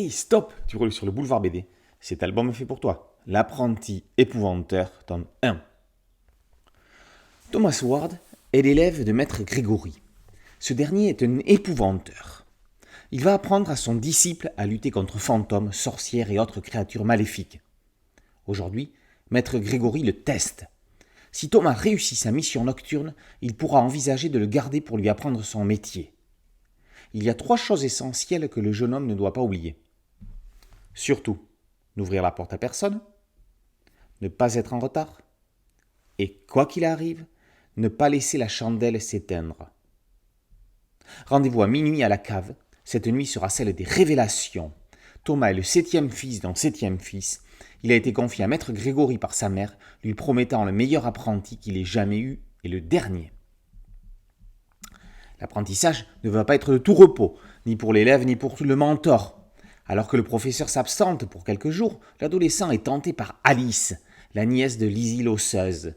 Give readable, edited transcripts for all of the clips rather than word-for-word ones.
Hey, stop! Tu roules sur le boulevard BD. Cet album est fait pour toi. L'apprenti épouvanteur, tome 1. Thomas Ward est l'élève de maître Grégory. Ce dernier est un épouvanteur. Il va apprendre à son disciple à lutter contre fantômes, sorcières et autres créatures maléfiques. Aujourd'hui, maître Grégory le teste. Si Thomas réussit sa mission nocturne, il pourra envisager de le garder pour lui apprendre son métier. Il y a 3 choses essentielles que le jeune homme ne doit pas oublier. Surtout, n'ouvrir la porte à personne, ne pas être en retard, et quoi qu'il arrive, ne pas laisser la chandelle s'éteindre. Rendez-vous à minuit à la cave. Cette nuit sera celle des révélations. Thomas est le 7e fils d'un 7e fils. Il a été confié à maître Grégory par sa mère, lui promettant le meilleur apprenti qu'il ait jamais eu et le dernier. L'apprentissage ne va pas être de tout repos, ni pour l'élève ni pour le mentor. Alors que le professeur s'absente pour quelques jours, l'adolescent est tenté par Alice, la nièce de Lizzie l'osseuse.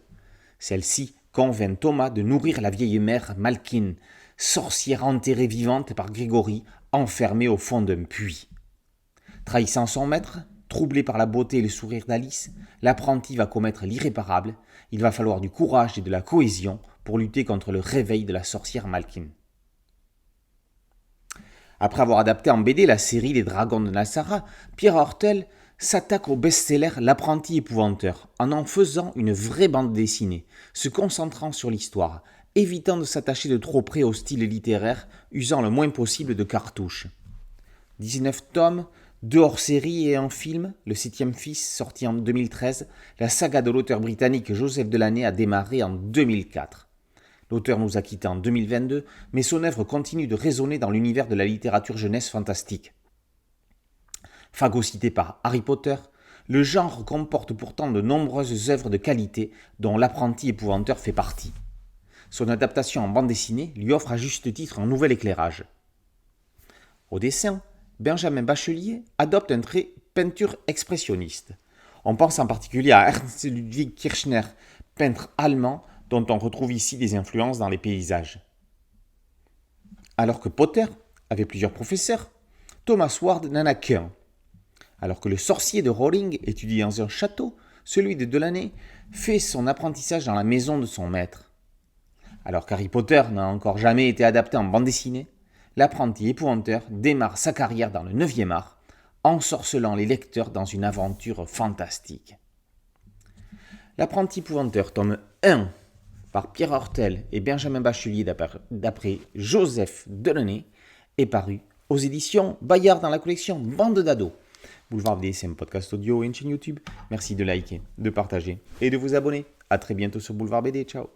Celle-ci convainc Thomas de nourrir la vieille mère Malkin, sorcière enterrée vivante par Grégory, enfermée au fond d'un puits. Trahissant son maître, troublé par la beauté et le sourire d'Alice, l'apprenti va commettre l'irréparable. Il va falloir du courage et de la cohésion pour lutter contre le réveil de la sorcière Malkin. Après avoir adapté en BD la série Les Dragons de Nassara, Pierre Hortel s'attaque au best-seller L'apprenti épouvanteur en faisant une vraie bande dessinée, se concentrant sur l'histoire, évitant de s'attacher de trop près au style littéraire, usant le moins possible de cartouches. 19 tomes, 2 hors-série et un film, Le 7e fils, sorti en 2013, la saga de l'auteur britannique Joseph Delaney a démarré en 2004. L'auteur nous a quittés en 2022, mais son œuvre continue de résonner dans l'univers de la littérature jeunesse fantastique. Phagocyté par Harry Potter, le genre comporte pourtant de nombreuses œuvres de qualité dont L'apprenti épouvanteur fait partie. Son adaptation en bande dessinée lui offre à juste titre un nouvel éclairage. Au dessin, Benjamin Bachelier adopte un trait peinture expressionniste. On pense en particulier à Ernst Ludwig Kirchner, peintre allemand dont on retrouve ici des influences dans les paysages. Alors que Potter avait plusieurs professeurs, Thomas Ward n'en a qu'un. Alors que le sorcier de Rowling étudie dans un château, celui de Delaney fait son apprentissage dans la maison de son maître. Alors qu'Harry Potter n'a encore jamais été adapté en bande dessinée, l'apprenti épouvanteur démarre sa carrière dans le 9e art, ensorcelant les lecteurs dans une aventure fantastique. L'apprenti épouvanteur, tome 1, par Pierre Hortel et Benjamin Bachelier d'après Joseph Delaney, est paru aux éditions Bayard dans la collection Bande d'ados. Boulevard BD, c'est un podcast audio et une chaîne YouTube. Merci de liker, de partager et de vous abonner. A très bientôt sur Boulevard BD. Ciao.